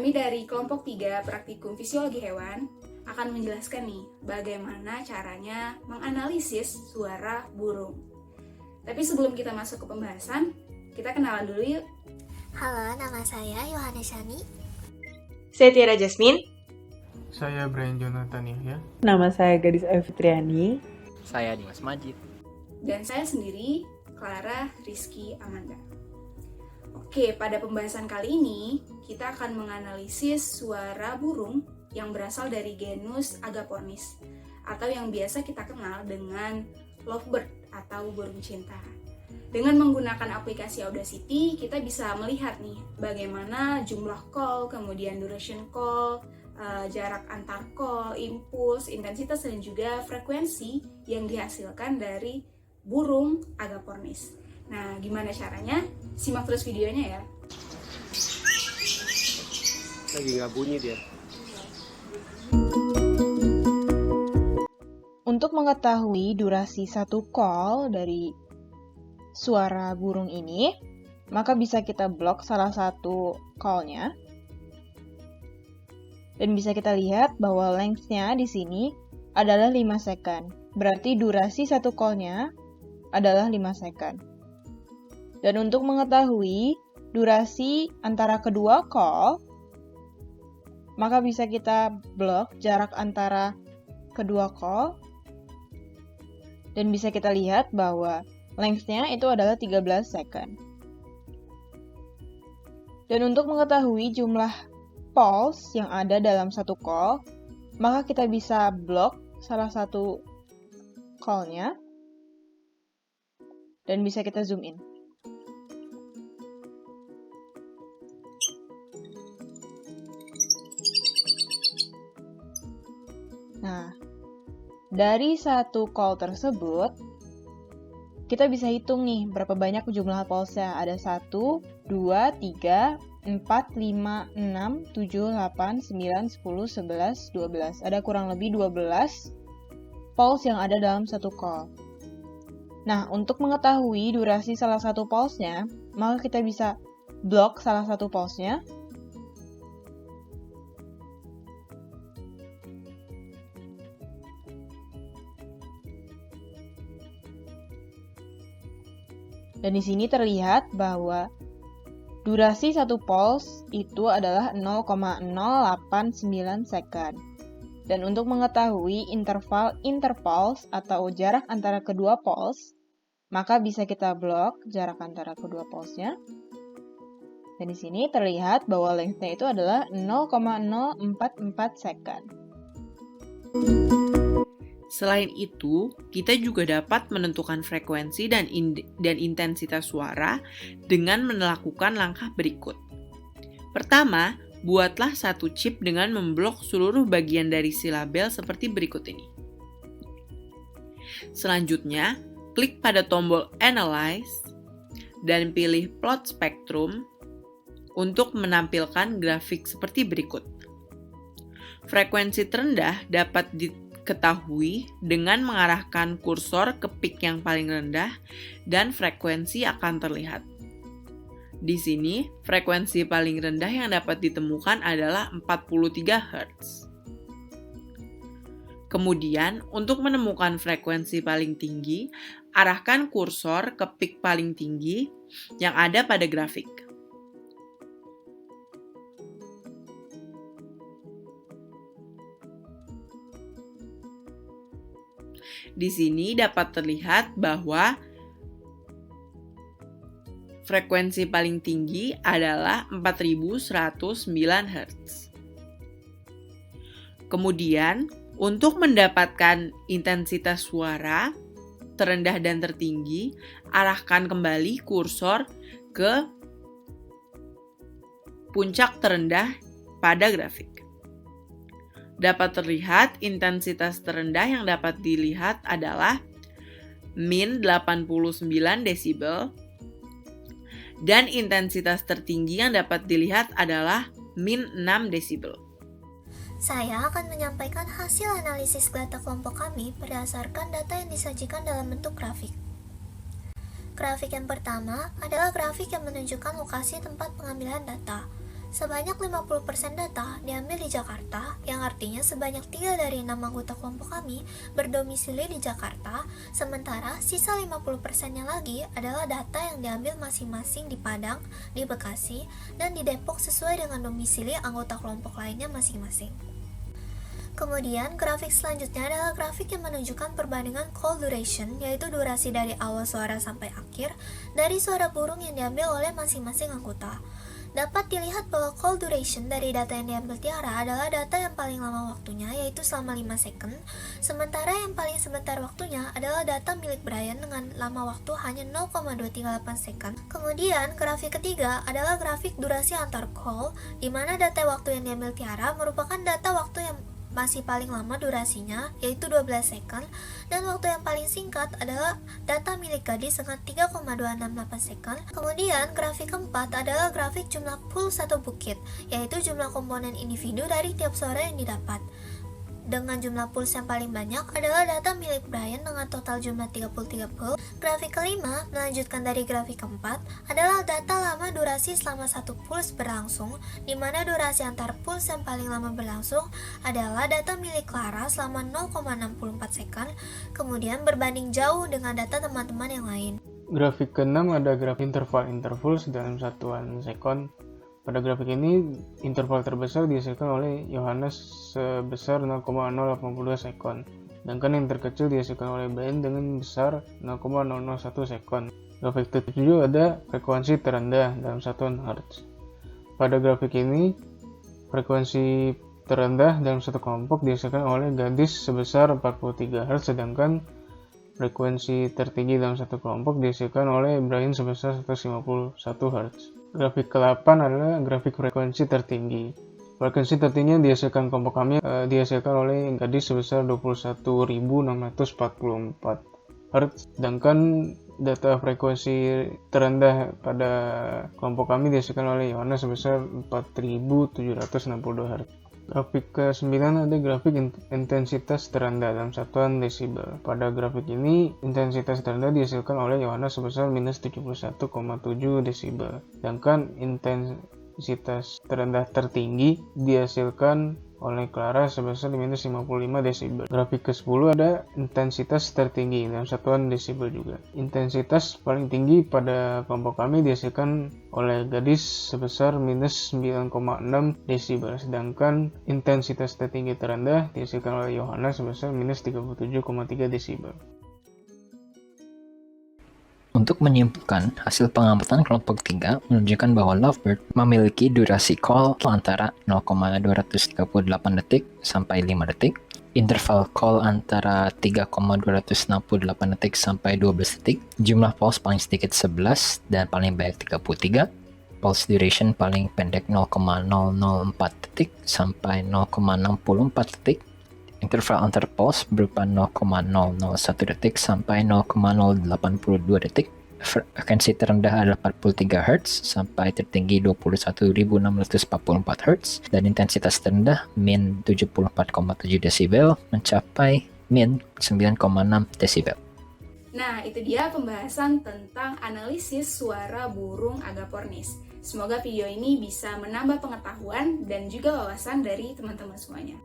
Kami dari kelompok 3 praktikum fisiologi hewan akan menjelaskan nih bagaimana caranya menganalisis suara burung. Tapi sebelum kita masuk ke pembahasan, kita kenalan dulu yuk. Halo, nama saya Yohanes Shani. Saya Tiara Jasmine. Saya Brian Jonathan Yahya. Nama saya Gadis Fitriani. Saya Dimas Majid. Dan saya sendiri, Clara Rizky Amanda. Oke, pada pembahasan kali ini, kita akan menganalisis suara burung yang berasal dari genus Agapornis, atau yang biasa kita kenal dengan lovebird atau burung cinta. Dengan menggunakan aplikasi Audacity, kita bisa melihat nih bagaimana jumlah call, kemudian duration call, jarak antar call, impuls, intensitas, dan juga frekuensi yang dihasilkan dari burung Agapornis. Nah, gimana caranya? Simak terus videonya ya. Lagi nggak bunyi dia. Untuk mengetahui durasi satu call dari suara burung ini, maka bisa kita blok salah satu call-nya. Dan bisa kita lihat bahwa length-nya di sini adalah 5 second. Berarti durasi satu call-nya adalah 5 second. Dan untuk mengetahui durasi antara kedua call, maka bisa kita blok jarak antara kedua call. Dan bisa kita lihat bahwa length-nya itu adalah 13 second. Dan untuk mengetahui jumlah pulse yang ada dalam satu call, maka kita bisa blok salah satu call-nya. Dan bisa kita zoom in. Nah, dari satu call tersebut, kita bisa hitung nih berapa banyak jumlah pulse-nya. Ada 1, 2, 3, 4, 5, 6, 7, 8, 9, 10, 11, 12. Ada kurang lebih 12 pulse yang ada dalam satu call. Nah, untuk mengetahui durasi salah satu pulse-nya, maka kita bisa blok salah satu pulse-nya. Dan di sini terlihat bahwa durasi satu pulse itu adalah 0,089 second. Dan untuk mengetahui interval interpulse atau jarak antara kedua pulse, maka bisa kita blok jarak antara kedua pulse-nya. Dan di sini terlihat bahwa length-nya itu adalah 0,044 second. Selain itu, kita juga dapat menentukan frekuensi dan intensitas suara dengan melakukan langkah berikut. Pertama, buatlah satu chip dengan memblok seluruh bagian dari silabel seperti berikut ini. Selanjutnya, klik pada tombol Analyze dan pilih Plot Spectrum untuk menampilkan grafik seperti berikut. Frekuensi terendah dapat diketahui dengan mengarahkan kursor ke peak yang paling rendah dan frekuensi akan terlihat. Di sini, frekuensi paling rendah yang dapat ditemukan adalah 43 Hz. Kemudian, untuk menemukan frekuensi paling tinggi, arahkan kursor ke peak paling tinggi yang ada pada grafik. Di sini dapat terlihat bahwa frekuensi paling tinggi adalah 4109 Hz. Kemudian, untuk mendapatkan intensitas suara terendah dan tertinggi, arahkan kembali kursor ke puncak terendah pada grafik. Dapat terlihat intensitas terendah yang dapat dilihat adalah min 89 desibel dan intensitas tertinggi yang dapat dilihat adalah min 6 desibel. Saya akan menyampaikan hasil analisis data kelompok kami berdasarkan data yang disajikan dalam bentuk grafik. Grafik yang pertama adalah grafik yang menunjukkan lokasi tempat pengambilan data. Sebanyak 50% data diambil di Jakarta, yang artinya sebanyak 3 dari 6 anggota kelompok kami berdomisili di Jakarta, sementara sisa 50%-nya lagi adalah data yang diambil masing-masing di Padang, di Bekasi, dan di Depok sesuai dengan domisili anggota kelompok lainnya masing-masing. Kemudian, grafik selanjutnya adalah grafik yang menunjukkan perbandingan call duration, yaitu durasi dari awal suara sampai akhir, dari suara burung yang diambil oleh masing-masing anggota. Dapat dilihat bahwa call duration dari data yang diambil Tiara adalah data yang paling lama waktunya, yaitu selama 5 second, sementara yang paling sebentar waktunya adalah data milik Brian dengan lama waktu hanya 0,238 second. Kemudian, grafik ketiga adalah grafik durasi antar call, di mana data waktu yang diambil Tiara merupakan data waktu yang masih paling lama durasinya, yaitu 12 second, dan waktu yang paling singkat adalah data milik Gadis dengan 3,268 second. Kemudian, grafik keempat adalah grafik jumlah pulse atau bukit, yaitu jumlah komponen individu dari tiap suara yang didapat. Dengan jumlah pulse yang paling banyak adalah data milik Brian dengan total jumlah 33 pulse. Grafik kelima, melanjutkan dari grafik keempat, adalah data lama durasi selama satu pulse berlangsung, di mana durasi antar pulse yang paling lama berlangsung adalah data milik Clara selama 0,64 second, kemudian berbanding jauh dengan data teman-teman yang lain. Grafik ke-6 ada grafik interval dalam satuan sekon. Pada grafik ini, interval terbesar dihasilkan oleh Yohanes sebesar 0,082 sekon, sedangkan yang terkecil dihasilkan oleh Brian dengan besar 0,001 sekon. Grafik ke-7 ada frekuensi terendah dalam satuan Hertz. Pada grafik ini, frekuensi terendah dalam satu kelompok dihasilkan oleh Gadis sebesar 43 Hz, sedangkan frekuensi tertinggi dalam satu kelompok dihasilkan oleh Brian sebesar 151 Hz. Grafik ke-8 adalah grafik frekuensi tertinggi. Frekuensi tertinggi yang dihasilkan kelompok kami dihasilkan oleh Gadis sebesar 21.644 Hz, sedangkan data frekuensi terendah pada kelompok kami dihasilkan oleh Yohanes sebesar 4.762 Hz. Grafik ke-9 ada grafik intensitas terendah dalam satuan desibel. Pada grafik ini, intensitas terendah dihasilkan oleh Yohanes sebesar minus 71,7 desibel. Sedangkan intensitas terendah tertinggi dihasilkan oleh Clara sebesar minus 55 desibel. Grafik ke-10 ada intensitas tertinggi dalam satuan desibel juga. Intensitas paling tinggi pada kelompok kami dihasilkan oleh Gadis sebesar minus 9,6 desibel, sedangkan intensitas tertinggi terendah dihasilkan oleh Yohanes sebesar minus 37,3 desibel. Untuk menyimpulkan, hasil pengamatan kelompok 3 menunjukkan bahwa Lovebird memiliki durasi call antara 0,238 detik sampai 5 detik, interval call antara 3,268 detik sampai 12 detik, jumlah pulse paling sedikit 11 dan paling banyak 33, pulse duration paling pendek 0,004 detik sampai 0,64 detik, interval antar pulse berupa 0,001 detik sampai 0,082 detik. Frekuensi terendah adalah 43 Hz sampai tertinggi 21.644 Hz, dan intensitas terendah min 74,7 desibel mencapai min 9,6 desibel. Nah, itu dia pembahasan tentang analisis suara burung agapornis. Semoga video ini bisa menambah pengetahuan dan juga wawasan dari teman-teman semuanya.